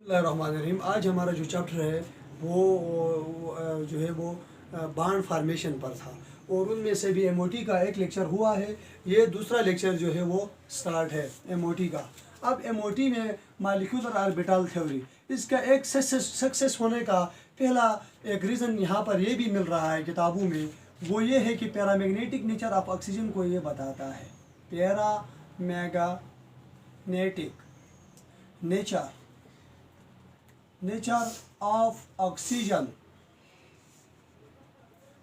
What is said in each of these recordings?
बिस्मिल्लाहिर्रहमानिर्रहीम। आज हमारा जो चैप्टर है वो जो है वो बॉन्ड फार्मेशन पर था और उनमें से भी एमओटी का एक लेक्चर हुआ है। ये दूसरा लेक्चर जो है वो स्टार्ट है एमओटी का। अब एमओटी में मॉलिक्यूलर ऑर्बिटल थ्योरी, इसका एक सक्सेस होने का पहला एक रीज़न यहाँ पर ये भी मिल रहा है किताबों में, वो ये है कि पैरामैग्नेटिक नेचर ऑफ ऑक्सीजन को ये बताता है। पैरामैग्नेटिक नेचर ऑफ ऑक्सीजन,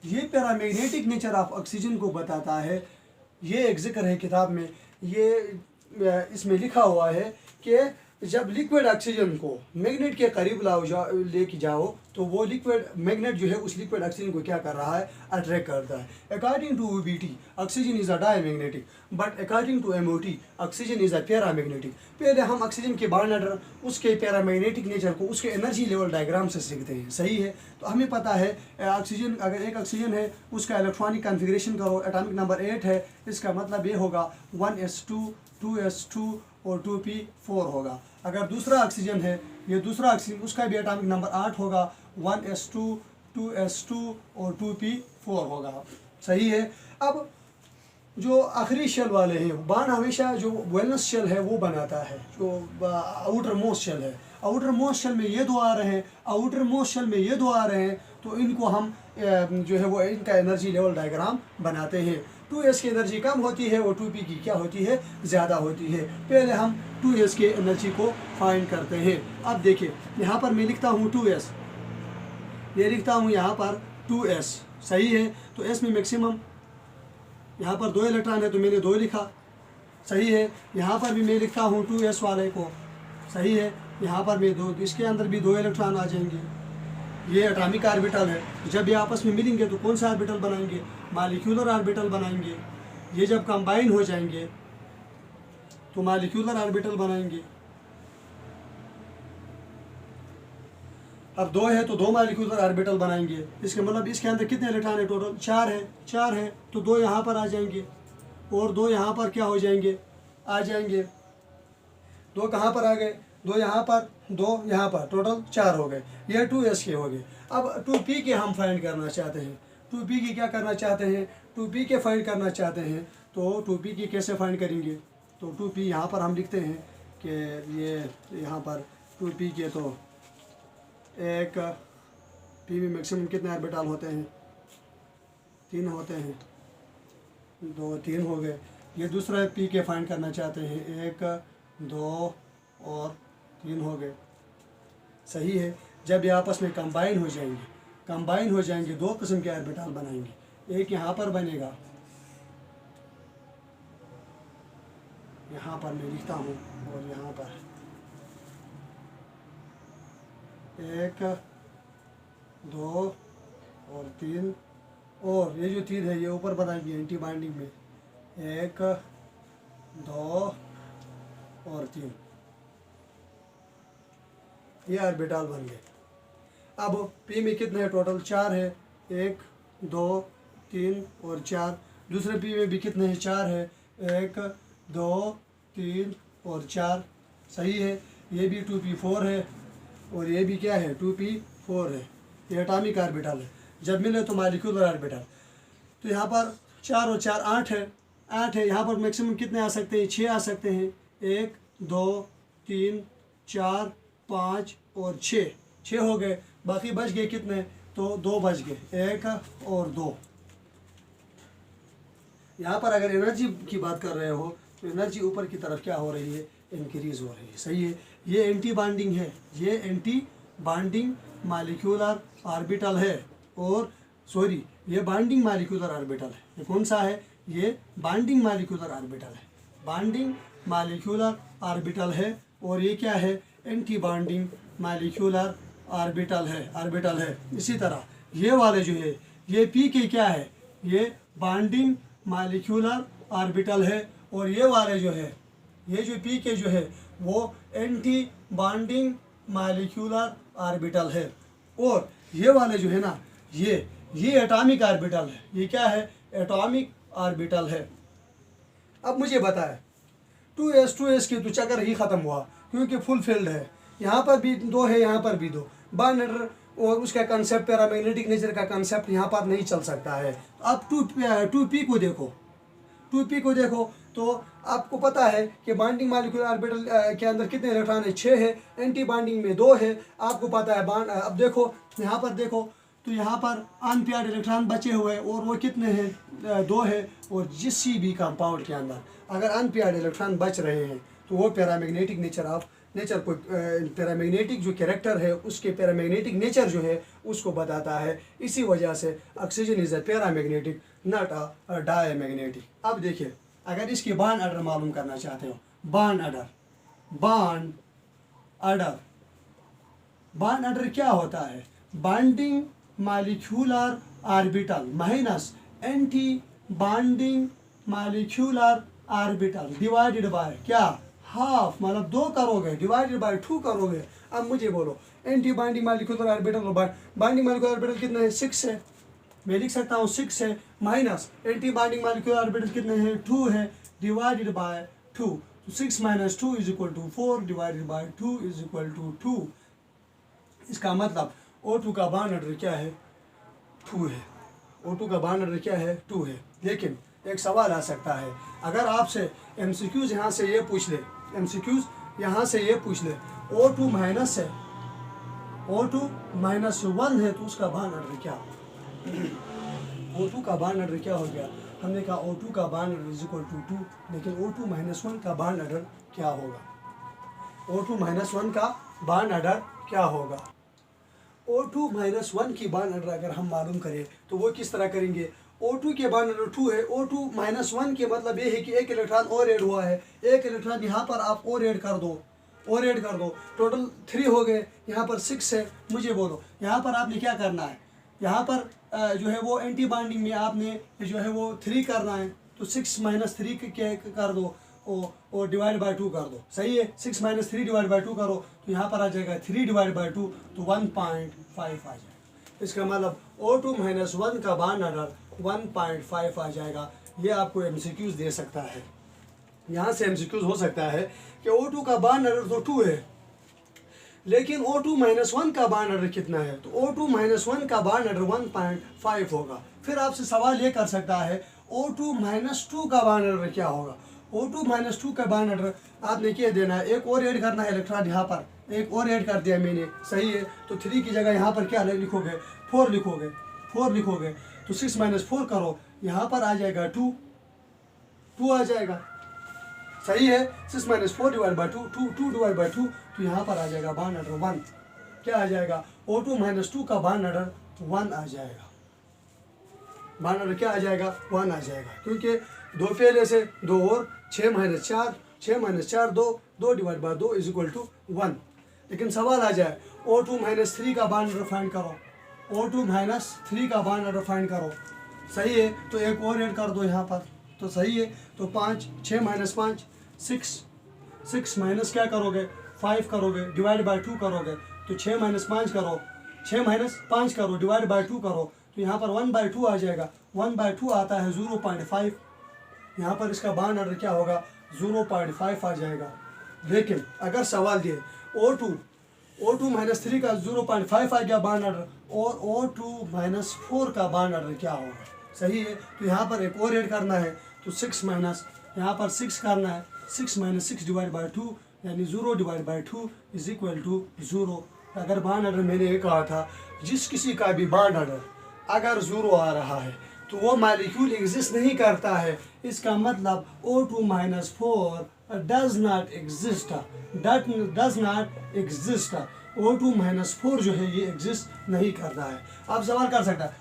ये पैरामैग्नेटिक नेचर ऑफ ऑक्सीजन को बताता है। ये एक जिक्र है किताब में, ये इसमें लिखा हुआ है कि जब लिक्विड ऑक्सीजन को मैग्नेट के करीब लेके जाओ तो वो लिक्विड मैग्नेट जो है उस लिक्विड ऑक्सीजन को क्या कर रहा है, अट्रैक्ट करता है। According to VBT oxygen is a diamagnetic, but according to MOT oxygen is a paramagnetic. पहले हम ऑक्सीजन के बॉन्ड ऑर्डर, उसके पैरामैग्नेटिक नेचर को उसके एनर्जी लेवल डायग्राम से सीखते हैं, सही है। तो हमें पता है ऑक्सीजन, अगर एक ऑक्सीजन है उसका इलेक्ट्रॉनिक कॉन्फ़िगरेशन करो, एटॉमिक नंबर 8 है, इसका मतलब ये होगा 1s2 2s2 और 2p4 होगा। अगर दूसरा ऑक्सीजन है, ये दूसरा ऑक्सीजन, उसका भी एटॉमिक नंबर 8 होगा, 1s2 2s2 और 2p4 होगा, सही है। अब जो आखिरी शेल वाले हैं, बॉन्ड हमेशा जो वैलेंस शेल है वो बनाता है, जो आउटर मोस्ट शेल है। आउटर मोस्ट शेल में ये दो आ रहे हैं, आउटर मोस्ट शेल में ये दो आ रहे हैं, तो इनको हम जो है वो इनका एनर्जी लेवल डायग्राम बनाते हैं। 2s की एनर्जी कम होती है और 2p की क्या होती है, ज़्यादा होती है। पहले हम 2s के एनर्जी को फाइंड करते हैं। अब देखिए यहाँ पर मैं लिखता हूँ 2s, ये लिखता हूँ यहाँ पर 2s, सही है। तो s में मैक्सिमम, यहाँ पर 2 इलेक्ट्रॉन है तो मैंने 2 लिखा, सही है। यहाँ पर भी मैं लिखता हूँ 2s वाले को, सही है। यहाँ पर भी 2, इसके अंदर भी 2 इलेक्ट्रॉन आ जाएंगे। ये एटॉमिक ऑर्बिटल है, जब ये आपस में मिलेंगे तो कौन सा ऑर्बिटल बनाएंगे, मॉलिक्यूलर ऑर्बिटल बनाएंगे। ये जब कंबाइन हो जाएंगे तो मॉलिक्यूलर ऑर्बिटल बनाएंगे। अब 2 है तो 2 मॉलिक्यूलर ऑर्बिटल बनाएंगे। इसके मतलब इसके अंदर कितने इलेक्ट्रॉन है, टोटल 4 है तो 2 यहाँ पर आ जाएंगे और 2 यहाँ पर क्या हो जाएंगे, आ जाएंगे। 2 कहाँ पर आ गए, 2 यहाँ पर, 2 यहाँ पर, टोटल 4 हो गए। ये 2s के हो गए। अब 2p के हम फाइंड करना चाहते हैं। 2p की क्या करना चाहते हैं, 2p के फाइंड करना चाहते हैं। तो 2p की कैसे फाइंड करेंगे, तो 2p यहाँ पर हम लिखते हैं कि ये यहाँ पर 2p के तो एक p में मैक्सिमम कितने ऑर्बिटल होते हैं, 3 होते हैं, 2 3 हो गए। ये दूसरा p के फाइंड करना चाहते हैं, 1 2 और 3 हो गए, सही है। जब ये आपस में कंबाइन हो जाएंगे 2 किस्म के ऑर्बिटल बनाएंगे। एक यहाँ पर बनेगा, यहाँ पर मैं लिखता हूँ, और यहाँ पर 1 2 और 3, और ये जो 3 है ये ऊपर बनाएंगे एंटी बाइंडिंग में, 1 2 और 3, ये ऑर्बिटल बन गए। अब p में कितने हैं, टोटल 4 है, 1 2 3 और 4। दूसरे p में भी कितने हैं, 4 है, 1 2 3 और 4, सही है। ये भी 2p4 है और ये भी क्या है, 2p4 है। ये एटॉमिक ऑर्बिटल है। जब मिले तो मॉलिक्यूलर ऑर्बिटल। तो यहाँ पर 4 और 4 8 है, 8 है। यहाँ पर मैक्सिमम कितने आ सकते हैं, 6 आ सकते हैं, 1 2 3 4 5 और 6 हो गए। बाकी बच गए कितने, तो 2 बच गए, 1 और 2। यहाँ पर अगर एनर्जी की बात कर रहे हो तो एनर्जी ऊपर की तरफ क्या हो रही है, इंक्रीज हो रही है, सही है। ये एंटी बॉन्डिंग है, ये एंटी बॉन्डिंग मॉलिक्यूलर ऑर्बिटल है, और सॉरी ये बॉन्डिंग मॉलिक्यूलर ऑर्बिटल है। ये कौन सा है, ये बॉन्डिंग मॉलिक्यूलर ऑर्बिटल है, बॉन्डिंग मॉलिक्यूलर ऑर्बिटल है। और ये क्या है, एंटी बॉन्डिंग मॉलिक्यूलर ऑर्बिटल है। इसी तरह ये वाले जो है, ये p के क्या है, ये बॉन्डिंग मॉलिक्यूलर ऑर्बिटल है, और ये वाले जो है, ये जो p के जो है वो एंटी बॉन्डिंग मॉलिक्यूलर ऑर्बिटल है। और ये वाले जो है ना, ये एटॉमिक ऑर्बिटल है। ये क्या है, एटॉमिक ऑर्बिटल है। अब मुझे बताए 2s की तो चक्कर ही ख़त्म हुआ, क्योंकि फुल फील्ड है। यहाँ पर भी 2 है, यहाँ पर भी 2। बॉन्ड ऑर्डर और उसका कंसेप्ट पैरामैग्नेटिक नेचर का कंसेप्ट यहाँ पर नहीं चल सकता है। अब 2p को देखो, 2p को देखो तो आपको पता है कि बॉन्डिंग मॉलिक्यूलर ऑर्बिटल के अंदर कितने इलेक्ट्रॉन है, 6 है, एंटी बॉन्डिंग में 2 है। आपको पता है बॉन्ड, अब देखो यहाँ पर देखो तो यहाँ पर अनपेयर्ड इलेक्ट्रॉन बचे हुए और वो कितने हैं, 2 है। और किसी भी कंपाउंड के अंदर अगर अनपेयर्ड इलेक्ट्रॉन बच रहे हैं तो वो पैरामैग्नेटिक नेचर को पैरामैग्नेटिक जो कैरेक्टर है उसके पैरामैग्नेटिक नेचर जो है उसको बताता है। इसी वजह से oxygen is a paramagnetic not a diamagnetic. अब देखिए अगर इसकी बॉन्ड ऑर्डर मालूम करना चाहते हो, बॉन्ड ऑर्डर क्या होता है, bonding molecular orbital minus anti bonding molecular orbital divided by क्या, हाफ, मतलब 2 करोगे डिवाइडेड बाय 2 करोगे। अब मुझे बोलो एंटी बॉन्डिंग मॉलिक्यूलर ऑर्बिटल और बॉन्डिंग मॉलिक्यूलर ऑर्बिटल कितने हैं, 6 है, मैं लिख सकता हूँ 6 है, minus anti bonding molecular orbital कितने हैं, 2 है, डिवाइडेड बाय 2। तो 6 - 2 is equal to 4 divided by 2 is equal to 2। इसका मतलब O2 का बॉन्ड ऑर्डर क्या है, 2 है। O2 का बॉन्ड ऑर्डर क्या है, 2 है। लेकिन एक सवाल आ सकता है, अगर आपसे MCQs यहाँ से ये पूछ ले, MCQs यहाँ से ये पूछ ले O2 माइनस है, O2 -1 है तो उसका बॉन्ड ऑर्डर क्या, O2 का बॉन्ड ऑर्डर क्या हो गया। हमने कहा O2 का bond order is equal to 2, लेकिन O2 -1 का बॉन्ड ऑर्डर क्या होगा, O2 -1 का बॉन्ड ऑर्डर क्या होगा। O2 -1 की बॉन्ड ऑर्डर अगर हम मालूम करें तो वो किस तरह करेंगे, O2 के बॉन्ड ऑर्डर 2 है, O2 -1 के मतलब ये है कि एक इलेक्ट्रॉन और ऐड हुआ है, एक इलेक्ट्रॉन यहाँ पर आप और ऐड कर दो, टोटल 3 हो गए, यहाँ पर 6 है। मुझे बोलो यहाँ पर आपने क्या करना है, यहाँ पर जो है वो एंटी बॉन्डिंग में आपने जो है वो 3 करना है, तो 6 - 3 कर दो और डिवाइड बाय 2 कर दो, सही है। 6 - 3 डिवाइड बाय 2 करो तो यहाँ पर आ जाएगा 3 डिवाइड बाय 2 तो 1.5 आ जाएगा। इसका मतलब O2 -1 का बॉन्ड ऑर्डर 1.5 आ जाएगा। ये आपको MCQs दे सकता है, यहाँ से MCQs हो सकता है कि O2 का बॉन्ड ऑर्डर तो 2 है, लेकिन O2 -1 का बॉन्ड ऑर्डर कितना है, तो O2 -1 का बॉन्ड ऑर्डर 1.5 होगा। फिर आपसे सवाल ये कर सकता है O2 -2 का बॉन्ड ऑर्डर क्या होगा। O2 -2 का बॉन्ड ऑर्डर आपने क्या देना है, एक और ऐड करना है इलेक्ट्रॉन, यहाँ पर एक और ऐड कर दिया मैंने, सही है। तो 3 की जगह यहाँ पर क्या लिखोगे, 4 लिखोगे तो 6 - 4 करो, यहाँ पर आ जाएगा 2 आ जाएगा, सही है। 6 - 4 डिवाइड बाय 2 डिवाइड बाय 2 तो यहाँ पर आ जाएगा बॉन्ड ऑर्डर 1, क्या आ जाएगा, O2 -2 का बॉन्ड ऑर्डर 1 आ जाएगा, बॉन्ड ऑर्डर क्या आ जाएगा, 1 आ जाएगा, क्योंकि 2 पहले से 2 और 6 - 4 2 divide by 2 is equal to 1। लेकिन सवाल आ जाए O2 -3 का बॉन्ड ऑर्डर फाइंड करो, O2 -3 का बॉन्ड ऑर्डर फाइंड करो, सही है। तो एक और ऐड कर दो यहाँ पर, तो सही है। तो 6 - 5 6 माइनस क्या करोगे, 5 करोगे, डिवाइड बाय 2 करोगे तो 6 - 5 करो, 6 - 5 करो, डिवाइड बाय 2 करो तो यहाँ पर 1/2 आ जाएगा, 1/2 आता है 0.5। यहाँ पर इसका बॉन्ड ऑर्डर क्या होगा, 0.5 आ जाएगा। लेकिन अगर सवाल दिए O2 -3 का 0.5 आ गया बॉन्ड ऑर्डर, और O2 -4 का बॉन्ड ऑर्डर क्या होगा, सही है। तो यहाँ पर एक और ऐड करना है, तो 6 माइनस यहाँ पर 6 करना है, 6 - 6 डिवाइड बाय 2 यानी 0 divide by 2 is equal to 0। अगर बॉन्ड ऑर्डर मैंने ये कहा था, जिस किसी का भी बॉन्ड ऑर्डर अगर 0 आ रहा है तो वो मॉलिक्यूल एग्जिस्ट नहीं करता है। इसका मतलब O2 -4 does not exist, O2 -4 जो है ये एग्जिस्ट नहीं करता है। आप सवाल कर सकता है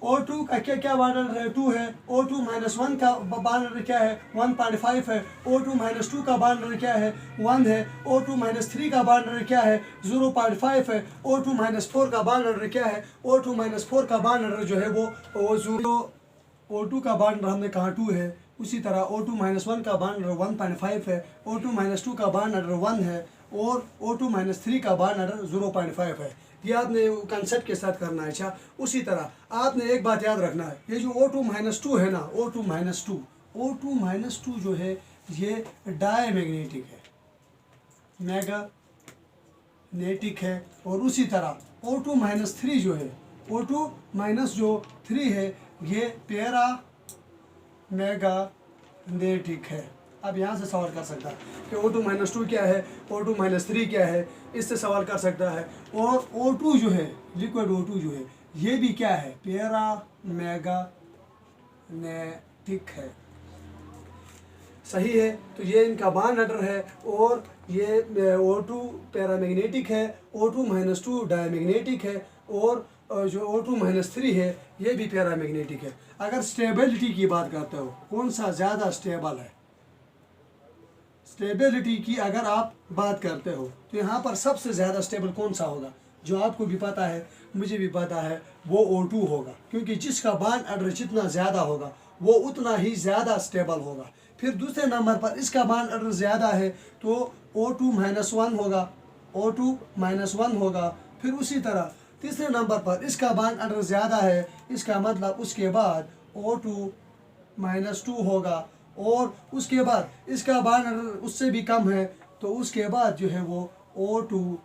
O2 का क्या बॉन्ड ऑर्डर है, 2 है। O2 -1 का बॉन्ड ऑर्डर क्या है, 1.5 है। O2 -2 का बॉन्ड ऑर्डर क्या है, 1 है। O2 -3 का बॉन्ड ऑर्डर क्या है, 0.5 है। O2 -4 का बॉन्ड ऑर्डर क्या है, O2 -4 का बॉन्ड ऑर्डर जो है वो 0। O2 का बॉन्ड ऑर्डर हमने कहा 2 है, उसी तरह O2 -1 का बॉन्ड ऑर्डर 1.5 है। O2 -2 का बॉन्ड ऑर्डर 1 है और O2 -3 का बॉन्ड ऑर्डर 0.5 है। ये आपने कंसेप्ट के साथ करना है। अच्छा, उसी तरह आपने एक बात याद रखना है, ये जो O2 -2 है ना, O2 -2 जो है ये डायमैग्नेटिक है, मैग्नेटिक है। और उसी तरह O2 माइनस 3 जो है, O2 माइनस जो 3 है ये पैरा मैग्नेटिक है। अब यहाँ से सवाल कर सकता है कि O2 माइनस 2 क्या है, O2 माइनस 3 क्या है, इससे सवाल कर सकता है। और O2 जो है, लिक्विड O2 जो है, ये भी क्या है, पैरा मैग्नेटिक है। सही है, तो ये इनका बॉन्ड ऑर्डर है। और ये O2 पैरामैग्नेटिक है, O2 माइनस 2 डायमैग्नेटिक है, और जो O2 माइनस 3 है ये भी पैरामैग्नेटिक है। अगर स्टेबिलिटी की बात करते हो, कौन सा ज़्यादा स्टेबल है, स्टेबिलिटी की अगर आप बात करते हो तो यहाँ पर सबसे ज़्यादा स्टेबल कौन सा होगा, जो आपको भी पता है मुझे भी पता है, वो O2 होगा। क्योंकि जिसका बॉन्ड ऑर्डर जितना ज़्यादा होगा वो उतना ही ज़्यादा स्टेबल होगा। फिर दूसरे नंबर पर इसका बॉन्ड ऑर्डर ज़्यादा है तो O2 माइनस 1 होगा, O2 माइनस 1 होगा। फिर उसी तरह तीसरे नंबर पर इसका बॉन्ड ऑर्डर ज़्यादा है, इसका मतलब उसके बाद O2 माइनस 2 होगा। और उसके बाद इसका बॉन्ड ऑर्डर उससे भी कम है तो उसके बाद जो है वो O2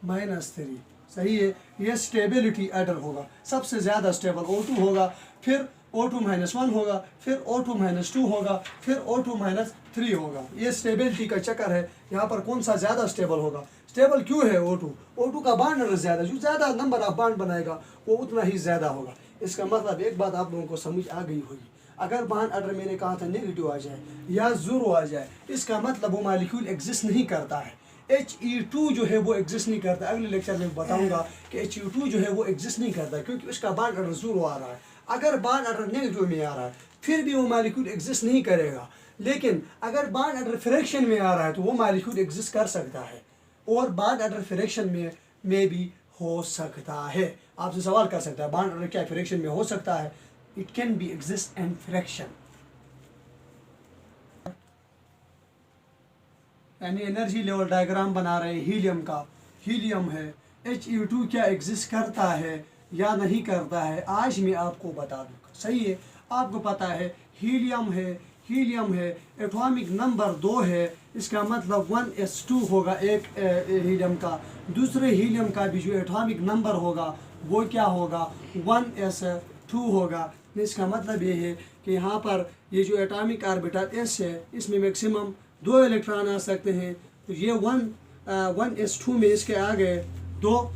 माइनस 3। सही है, ये स्टेबिलिटी ऑर्डर होगा। सबसे ज़्यादा स्टेबल O2 होगा, फिर O2 माइनस 1 होगा, फिर O2 माइनस 2 होगा, फिर O2 माइनस 3 होगा। ये स्टेबिलिटी का चक्कर है। यहाँ पर कौन सा ज़्यादा स्टेबल होगा, स्टेबल क्यों है O2 का बॉन्ड ऑर्डर ज़्यादा, जो ज़्यादा नंबर ऑफ बॉन्ड बनाएगा वो उतना ही ज़्यादा होगा। इसका मतलब एक बात आप लोगों को समझ आ गई होगी, अगर बॉन्ड ऑर्डर मैंने कहा था नेगेटिव आ जाए या ज़ीरो आ जाए, इसका मतलब वो मॉलिक्यूल एग्जिस्ट नहीं करता है। He2 जो है वो एग्जिस्ट नहीं करता। अगले लेक्चर में बताऊंगा कि He2 जो है वो एग्जिस्ट नहीं करता क्योंकि उसका बॉन्ड ऑर्डर ज़ीरो आ रहा है। अगर बॉन्ड ऑर्डर नेगेटिव में आ रहा है फिर भी वो मॉलिक्यूल एग्जिस्ट नहीं करेगा, लेकिन अगर बॉन्ड ऑर्डर फ्रैक्शन में आ रहा है तो वो मॉलिक्यूल एग्जिस्ट कर सकता है। और बॉन्ड ऑर्डर फ्रैक्शन में भी हो सकता है। आपसे सवाल कर सकता है बॉन्ड ऑर्डर क्या फ्रैक्शन में हो सकता है, it can be exist and fraction. यानी एनर्जी लेवल डायग्राम बना रहे हैं हीलियम का, हीलियम है, He2 क्या एग्जिस्ट करता है या नहीं करता है, आज मैं आपको बता दूंगा। सही है, आपको पता है हीलियम है, एटॉमिक नंबर 2 है, इसका मतलब 1s2 होगा एक हीलियम का। दूसरे हीलियम का भी जो एटॉमिक नंबर होगा वो क्या होगा, 1s2 होगा। इसका मतलब ये है कि यहाँ पर ये जो एटॉमिक ऑर्बिटल s है इसमें मैक्सिमम 2 इलेक्ट्रॉन आ सकते हैं। तो ये 1s2 में इसके आ गए 2।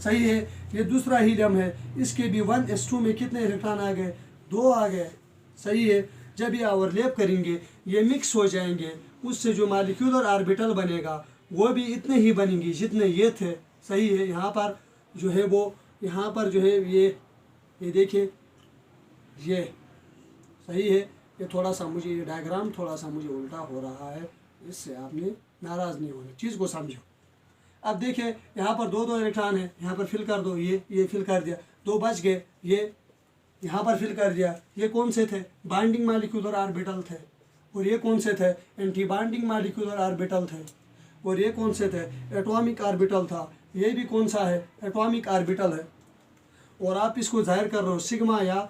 सही है, ये दूसरा हीलियम है, इसके भी 1s2 में कितने इलेक्ट्रॉन आ गए, 2 आ गए। सही है, जब ये ओवरलैप करेंगे ये मिक्स हो जाएंगे, उससे जो मॉलिक्यूलर ऑर्बिटल बनेगा वो भी इतने ही बनेंगे जितने ये थे। सही है, यहाँ पर जो है वो, यहाँ पर जो है ये देखिए ये। सही है, ये थोड़ा सा मुझे ये डायग्राम थोड़ा सा मुझे उल्टा हो रहा है, इससे आपने नाराज़ नहीं होना, चीज़ को समझो। अब देखिए यहाँ पर 2 इलेक्ट्रॉन है, यहाँ पर फिल कर दो, ये फिल कर दिया, 2 बच गए, ये यहाँ पर फिल कर दिया। ये कौन से थे, बाइंडिंग मॉलिक्यूलर ऑर्बिटल थे। और ये कौन से थे, एंटी बाइंडिंग मॉलिक्यूलर ऑर्बिटल थे। और ये कौन से थे, एटॉमिक ऑर्बिटल था। ये भी कौन सा है, एटॉमिक ऑर्बिटल है। और आप इसको जाहिर कर रहे हो सिग्मा या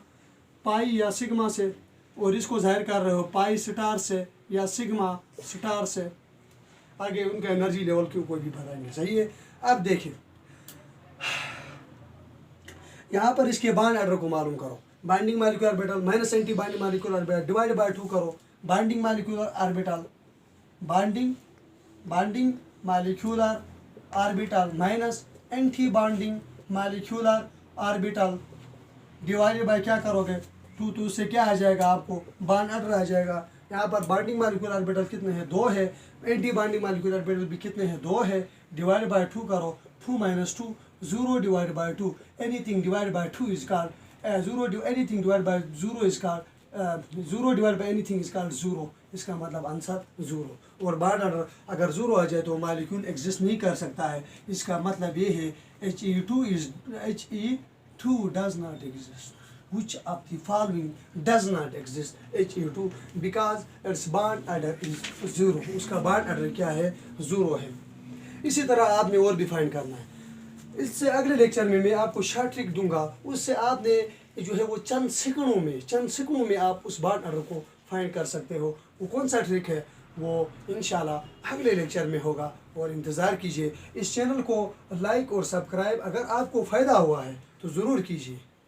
पाई या सिग्मा से, और इसको जाहिर कर रहे हो पाई स्टार से या सिग्मा स्टार से। आगे उनका एनर्जी लेवल क्यों कोई भी पता नहीं। सही है, अब देखिए यहाँ पर इसके बॉन्ड ऑर्डर को मालूम करो। Binding molecular orbital minus anti binding molecular orbital divide by 2 करो। Binding molecular orbital, binding molecular orbital minus anti binding molecular orbital divided by क्या करोगे, 2 से क्या आ जाएगा, आपको बॉन्ड ऑर्डर आ जाएगा। यहाँ पर बाइंडिंग मॉलिक्यूलर ऑर्बिटल कितने हैं, 2 है। एंटी बाइंडिंग मॉलिक्यूलर ऑर्बिटल भी कितने हैं, 2 है। डिवाइड बाय 2 करो, 2 minus 2, 0 divide by 2, anything divide by 2 is called 0, anything divide by 0 is called 0 divide bye anything is called 0। इसका मतलब आंसर 0। और बॉन्ड ऑर्डर अगर 0 आ जाए तो मॉलिक्यूल एग्जिस्ट नहीं कर सकता है। इसका मतलब ये है He2 does not exist. Which of the following does not exist? He2 because its bond order is 0. उसका बॉन्ड ऑर्डर क्या है, 0 है। इसी तरह आपने और भी फाइंड करना है। इससे अगले लेक्चर में मैं आपको शॉर्ट ट्रिक दूंगा, उससे आपने जो है वो चंद सेकंडों में आप उस बॉन्ड ऑर्डर को फाइंड कर सकते हो। वो कौन सा ट्रिक है वो इंशाल्लाह अगले लेक्चर में होगा। और इंतज़ार कीजिए। इस चैनल को लाइक और सब्सक्राइब अगर आपको फ़ायदा हुआ है तो ज़रूर कीजिए।